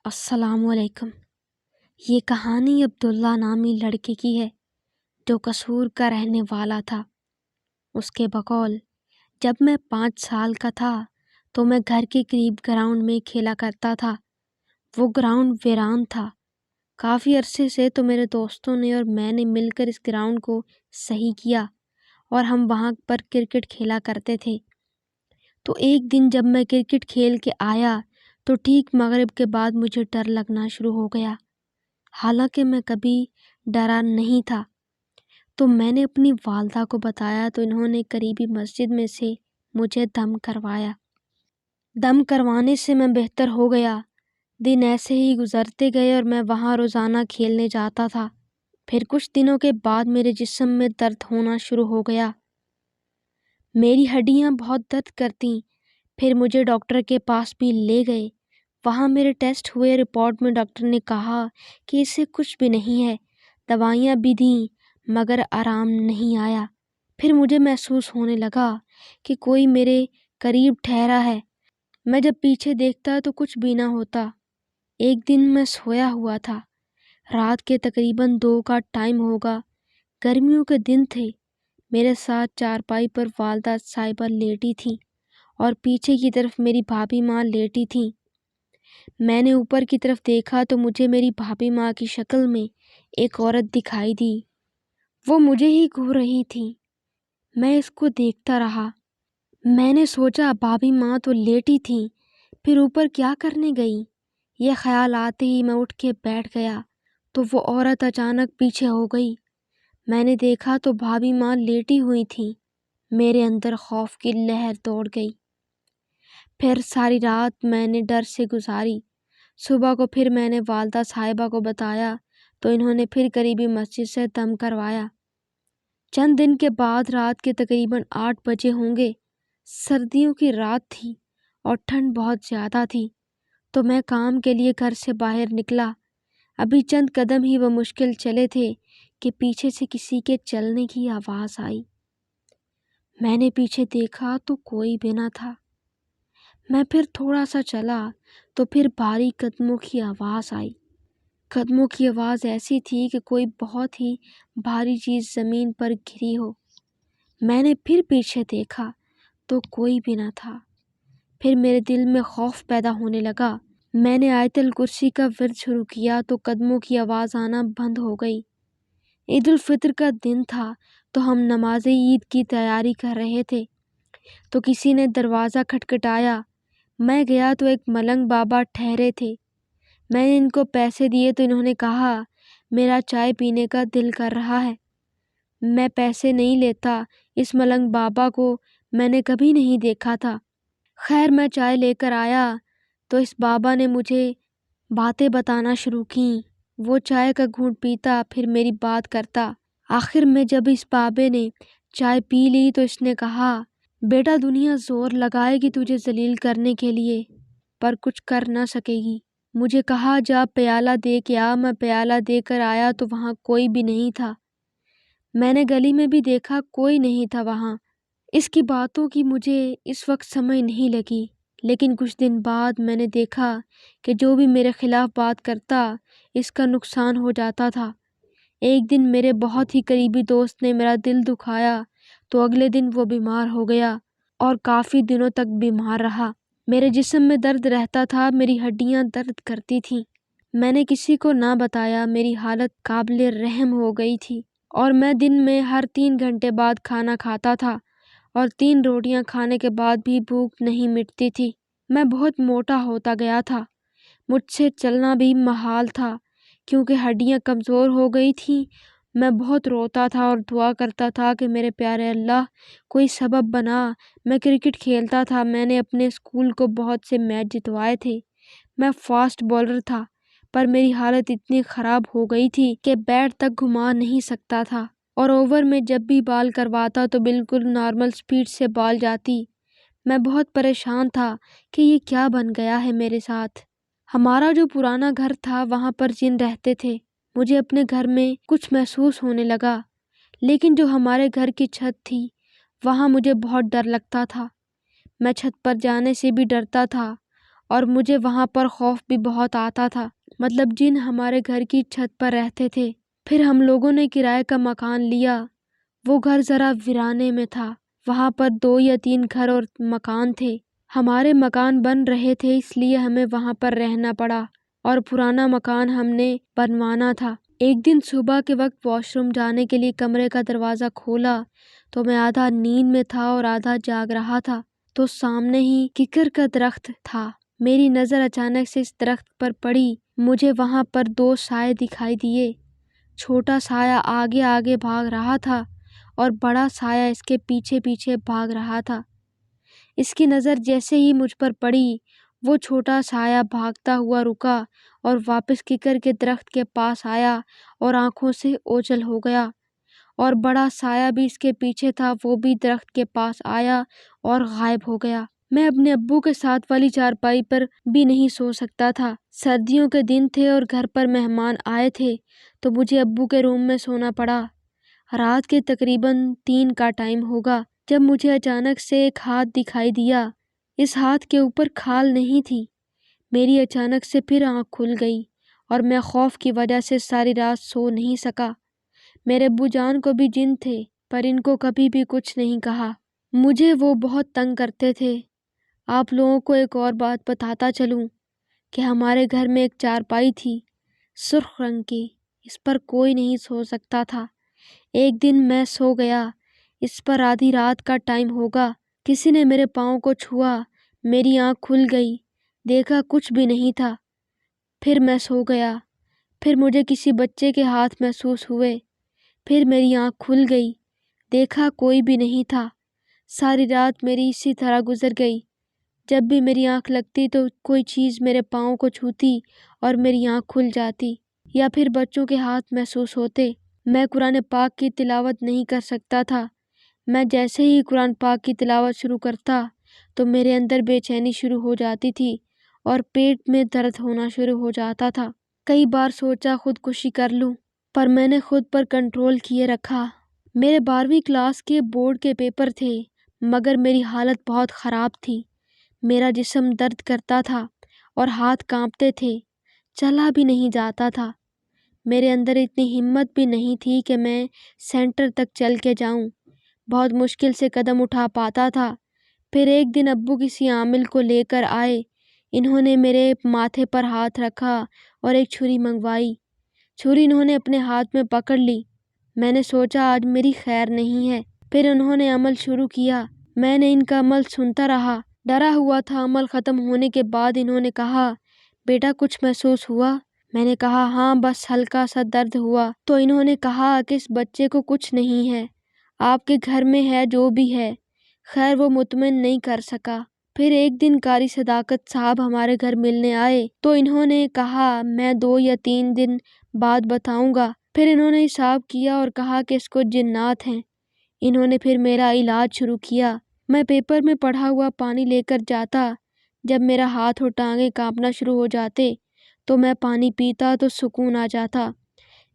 السلام علیکم۔ یہ کہانی عبداللہ نامی لڑکے کی ہے جو قصور کا رہنے والا تھا۔ اس کے بقول جب میں 5 سال کا تھا تو میں گھر کے قریب گراؤنڈ میں کھیلا کرتا تھا۔ وہ گراؤنڈ ویران تھا۔ کافی عرصے سے تو میرے دوستوں نے اور میں نے مل کر اس گراؤنڈ کو صحیح کیا اور ہم وہاں پر کرکٹ کھیلا کرتے تھے۔ تو ایک دن جب میں کرکٹ کھیل کے آیا تو ٹھیک مغرب کے بعد مجھے ڈر لگنا شروع ہو گیا، حالانکہ میں کبھی ڈرا نہیں تھا۔ تو میں نے اپنی والدہ کو بتایا تو انہوں نے قریبی مسجد میں سے مجھے دم کروایا۔ دم کروانے سے میں بہتر ہو گیا۔ دن ایسے ہی گزرتے گئے اور میں وہاں روزانہ کھیلنے جاتا تھا۔ پھر کچھ دنوں کے بعد میرے جسم میں درد ہونا شروع ہو گیا، میری ہڈیاں بہت درد کرتیں۔ پھر مجھے ڈاکٹر کے پاس بھی لے گئے۔ وہاں میرے ٹیسٹ ہوئے، رپورٹ میں ڈاکٹر نے کہا کہ اسے کچھ بھی نہیں ہے، دوائیاں بھی دیں مگر آرام نہیں آیا۔ پھر مجھے محسوس ہونے لگا کہ کوئی میرے قریب ٹھہرا ہے۔ میں جب پیچھے دیکھتا تو کچھ بھی نہ ہوتا۔ ایک دن میں سویا ہوا تھا، رات کے تقریباً 2 کا ٹائم ہوگا، گرمیوں کے دن تھے۔ میرے ساتھ چارپائی پر والدہ صاحبہ لیٹی تھیں اور پیچھے کی طرف میری بھابھی ماں لیٹی تھیں۔ میں نے اوپر کی طرف دیکھا تو مجھے میری بھابھی ماں کی شکل میں ایک عورت دکھائی دی۔ وہ مجھے ہی گھور رہی تھی۔ میں اس کو دیکھتا رہا۔ میں نے سوچا بھابھی ماں تو لیٹی تھیں، پھر اوپر کیا کرنے گئی؟ یہ خیال آتے ہی میں اٹھ کے بیٹھ گیا تو وہ عورت اچانک پیچھے ہو گئی۔ میں نے دیکھا تو بھابھی ماں لیٹی ہوئی تھیں۔ میرے اندر خوف کی لہر دوڑ گئی۔ پھر ساری رات میں نے ڈر سے گزاری۔ صبح کو پھر میں نے والدہ صاحبہ کو بتایا تو انہوں نے پھر قریبی مسجد سے دم کروایا۔ چند دن کے بعد رات کے تقریباً 8 بجے ہوں گے، سردیوں کی رات تھی اور ٹھنڈ بہت زیادہ تھی، تو میں کام کے لیے گھر سے باہر نکلا۔ ابھی چند قدم ہی وہ مشکل چلے تھے کہ پیچھے سے کسی کے چلنے کی آواز آئی۔ میں نے پیچھے دیکھا تو کوئی بھی نہ تھا۔ میں پھر تھوڑا سا چلا تو پھر بھاری قدموں کی آواز آئی۔ قدموں کی آواز ایسی تھی کہ کوئی بہت ہی بھاری چیز زمین پر گری ہو۔ میں نے پھر پیچھے دیکھا تو کوئی بھی نہ تھا۔ پھر میرے دل میں خوف پیدا ہونے لگا۔ میں نے آیت الکرسی کا ورد شروع کیا تو قدموں کی آواز آنا بند ہو گئی۔ عید الفطر کا دن تھا تو ہم نماز عید کی تیاری کر رہے تھے تو کسی نے دروازہ کھٹکھٹایا۔ میں گیا تو ایک ملنگ بابا ٹھہرے تھے۔ میں نے ان کو پیسے دیے تو انہوں نے کہا میرا چائے پینے کا دل کر رہا ہے۔ میں پیسے نہیں لیتا، اس ملنگ بابا کو میں نے کبھی نہیں دیکھا تھا۔ خیر میں چائے لے کر آیا تو اس بابا نے مجھے باتیں بتانا شروع کیں۔ وہ چائے کا گھونٹ پیتا پھر میری بات کرتا۔ آخر میں جب اس بابے نے چائے پی لی تو اس نے کہا بیٹا دنیا زور لگائے گی تجھے ذلیل کرنے کے لیے پر کچھ کر نہ سکے گی۔ مجھے کہا جا پیالہ دے کے آ۔ میں پیالہ دے کر آیا تو وہاں کوئی بھی نہیں تھا۔ میں نے گلی میں بھی دیکھا، کوئی نہیں تھا وہاں۔ اس کی باتوں کی مجھے اس وقت سمجھ نہیں لگی، لیکن کچھ دن بعد میں نے دیکھا کہ جو بھی میرے خلاف بات کرتا اس کا نقصان ہو جاتا تھا۔ ایک دن میرے بہت ہی قریبی دوست نے میرا دل دکھایا تو اگلے دن وہ بیمار ہو گیا اور کافی دنوں تک بیمار رہا۔ میرے جسم میں درد رہتا تھا، میری ہڈیاں درد کرتی تھیں۔ میں نے کسی کو نہ بتایا، میری حالت قابل رحم ہو گئی تھی اور میں دن میں ہر 3 گھنٹے بعد کھانا کھاتا تھا اور 3 روٹیاں کھانے کے بعد بھی بھوک نہیں مٹتی تھی۔ میں بہت موٹا ہوتا گیا تھا، مجھ سے چلنا بھی محال تھا کیونکہ ہڈیاں کمزور ہو گئی تھیں۔ میں بہت روتا تھا اور دعا کرتا تھا کہ میرے پیارے اللہ کوئی سبب بنا۔ میں کرکٹ کھیلتا تھا، میں نے اپنے اسکول کو بہت سے میچ جتوائے تھے۔ میں فاسٹ بولر تھا پر میری حالت اتنی خراب ہو گئی تھی کہ بیٹ تک گھما نہیں سکتا تھا اور اوور میں جب بھی بال کرواتا تو بالکل نارمل سپیڈ سے بال جاتی۔ میں بہت پریشان تھا کہ یہ کیا بن گیا ہے میرے ساتھ۔ ہمارا جو پرانا گھر تھا وہاں پر جن رہتے تھے۔ مجھے اپنے گھر میں کچھ محسوس ہونے لگا، لیکن جو ہمارے گھر کی چھت تھی وہاں مجھے بہت ڈر لگتا تھا۔ میں چھت پر جانے سے بھی ڈرتا تھا اور مجھے وہاں پر خوف بھی بہت آتا تھا، مطلب جن ہمارے گھر کی چھت پر رہتے تھے۔ پھر ہم لوگوں نے کرائے کا مکان لیا۔ وہ گھر ذرا ویرانے میں تھا، وہاں پر 2 یا 3 گھر اور مکان تھے۔ ہمارے مکان بن رہے تھے، اس لیے ہمیں وہاں پر رہنا پڑا اور پرانا مکان ہم نے بنوانا تھا۔ ایک دن صبح کے وقت واش روم جانے کے لیے کمرے کا دروازہ کھولا تو میں آدھا نیند میں تھا اور آدھا جاگ رہا تھا، تو سامنے ہی ککر کا درخت تھا۔ میری نظر اچانک سے اس درخت پر پڑی۔ مجھے وہاں پر 2 سائے دکھائی دیے۔ چھوٹا سایہ آگے آگے بھاگ رہا تھا اور بڑا سایہ اس کے پیچھے پیچھے بھاگ رہا تھا۔ اس کی نظر جیسے ہی مجھ پر پڑی، وہ چھوٹا سایہ بھاگتا ہوا رکا اور واپس ککر کے درخت کے پاس آیا اور آنکھوں سے اوجھل ہو گیا، اور بڑا سایہ بھی اس کے پیچھے تھا، وہ بھی درخت کے پاس آیا اور غائب ہو گیا۔ میں اپنے ابو کے ساتھ والی چارپائی پر بھی نہیں سو سکتا تھا۔ سردیوں کے دن تھے اور گھر پر مہمان آئے تھے، تو مجھے ابو کے روم میں سونا پڑا۔ رات کے تقریباً 3 کا ٹائم ہوگا جب مجھے اچانک سے ایک ہاتھ دکھائی دیا۔ اس ہاتھ کے اوپر کھال نہیں تھی۔ میری اچانک سے پھر آنکھ کھل گئی اور میں خوف کی وجہ سے ساری رات سو نہیں سکا۔ میرے ابو جان کو بھی جن تھے، پر ان کو کبھی بھی کچھ نہیں کہا۔ مجھے وہ بہت تنگ کرتے تھے۔ آپ لوگوں کو ایک اور بات بتاتا چلوں کہ ہمارے گھر میں ایک چارپائی تھی، سرخ رنگ کی، اس پر کوئی نہیں سو سکتا تھا۔ ایک دن میں سو گیا، اس پر آدھی رات کا ٹائم ہوگا، کسی نے میرے پاؤں کو چھوا، میری آنکھ کھل گئی، دیکھا کچھ بھی نہیں تھا۔ پھر میں سو گیا، پھر مجھے کسی بچے کے ہاتھ محسوس ہوئے، پھر میری آنکھ کھل گئی، دیکھا کوئی بھی نہیں تھا۔ ساری رات میری اسی طرح گزر گئی۔ جب بھی میری آنکھ لگتی تو کوئی چیز میرے پاؤں کو چھوتی اور میری آنکھ کھل جاتی، یا پھر بچوں کے ہاتھ محسوس ہوتے۔ میں قرآن پاک کی تلاوت نہیں کر سکتا تھا۔ میں جیسے ہی قرآن پاک کی تلاوت شروع کرتا تو میرے اندر بے چینی شروع ہو جاتی تھی اور پیٹ میں درد ہونا شروع ہو جاتا تھا۔ کئی بار سوچا خودکشی کر لوں، پر میں نے خود پر کنٹرول کیے رکھا۔ میرے 12ویں کلاس کے بورڈ کے پیپر تھے، مگر میری حالت بہت خراب تھی۔ میرا جسم درد کرتا تھا اور ہاتھ کانپتے تھے، چلا بھی نہیں جاتا تھا۔ میرے اندر اتنی ہمت بھی نہیں تھی کہ میں سینٹر تک چل کے جاؤں، بہت مشکل سے قدم اٹھا پاتا تھا۔ پھر ایک دن ابو کسی عامل کو لے کر آئے، انہوں نے میرے ماتھے پر ہاتھ رکھا اور ایک چھری منگوائی۔ چھری انہوں نے اپنے ہاتھ میں پکڑ لی۔ میں نے سوچا آج میری خیر نہیں ہے۔ پھر انہوں نے عمل شروع کیا، میں نے ان کا عمل سنتا رہا، ڈرا ہوا تھا۔ عمل ختم ہونے کے بعد انہوں نے کہا، بیٹا کچھ محسوس ہوا؟ میں نے کہا ہاں، بس ہلکا سا درد ہوا۔ تو انہوں نے کہا کہ اس بچے کو کچھ نہیں ہے، آپ کے گھر میں ہے جو بھی ہے۔ خیر وہ مطمئن نہیں کر سکا۔ پھر ایک دن قاری صداقت صاحب ہمارے گھر ملنے آئے، تو انہوں نے کہا میں 2 یا 3 دن بعد بتاؤں گا۔ پھر انہوں نے حساب کیا اور کہا کہ اس کو جنات ہیں۔ انہوں نے پھر میرا علاج شروع کیا۔ میں پیپر میں پڑھا ہوا پانی لے کر جاتا، جب میرا ہاتھ اور ٹانگیں کانپنا شروع ہو جاتے تو میں پانی پیتا تو سکون آ جاتا۔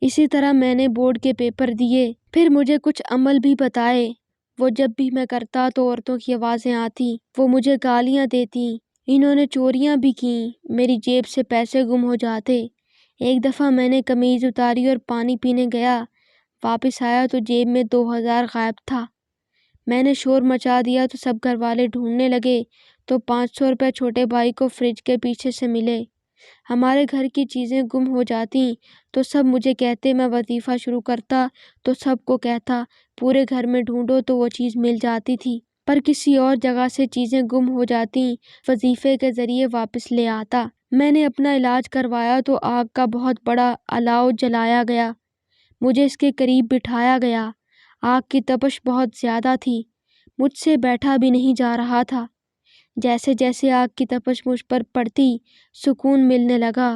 اسی طرح میں نے بورڈ کے پیپر دیے۔ پھر مجھے کچھ عمل بھی بتائے، وہ جب بھی میں کرتا تو عورتوں کی آوازیں آتی، وہ مجھے گالیاں دیتی۔ انہوں نے چوریاں بھی کیں، میری جیب سے پیسے گم ہو جاتے۔ ایک دفعہ میں نے قمیض اتاری اور پانی پینے گیا، واپس آیا تو جیب میں 2000 غائب تھا۔ میں نے شور مچا دیا تو سب گھر والے ڈھونڈنے لگے، تو 500 روپے چھوٹے بھائی کو فریج کے پیچھے سے ملے۔ ہمارے گھر کی چیزیں گم ہو جاتی تو سب مجھے کہتے، میں وظیفہ شروع کرتا تو سب کو کہتا پورے گھر میں ڈھونڈو تو وہ چیز مل جاتی تھی، پر کسی اور جگہ سے چیزیں گم ہو جاتی، وظیفے کے ذریعے واپس لے آتا۔ میں نے اپنا علاج کروایا تو آگ کا بہت بڑا الاؤ جلایا گیا، مجھے اس کے قریب بٹھایا گیا۔ آگ کی تپش بہت زیادہ تھی، مجھ سے بیٹھا بھی نہیں جا رہا تھا۔ جیسے جیسے آگ کی تپش مجھ پر پڑتی سکون ملنے لگا،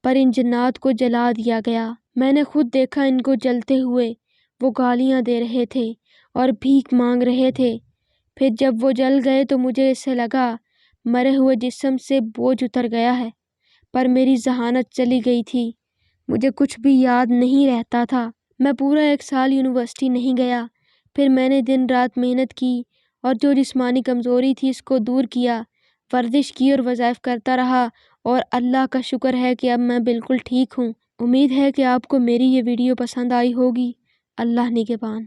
پر ان جنات کو جلا دیا گیا۔ میں نے خود دیکھا ان کو جلتے ہوئے، وہ گالیاں دے رہے تھے اور بھیک مانگ رہے تھے۔ پھر جب وہ جل گئے تو مجھے ایسے لگا مرے ہوئے جسم سے بوجھ اتر گیا ہے، پر میری ذہانت چلی گئی تھی، مجھے کچھ بھی یاد نہیں رہتا تھا۔ میں پورا 1 سال یونیورسٹی نہیں گیا۔ پھر میں نے دن رات محنت کی اور جو جسمانی کمزوری تھی اس کو دور کیا، ورزش کی اور وظائف کرتا رہا اور اللہ کا شکر ہے کہ اب میں بالکل ٹھیک ہوں۔ امید ہے کہ آپ کو میری یہ ویڈیو پسند آئی ہوگی۔ اللہ نگہبان۔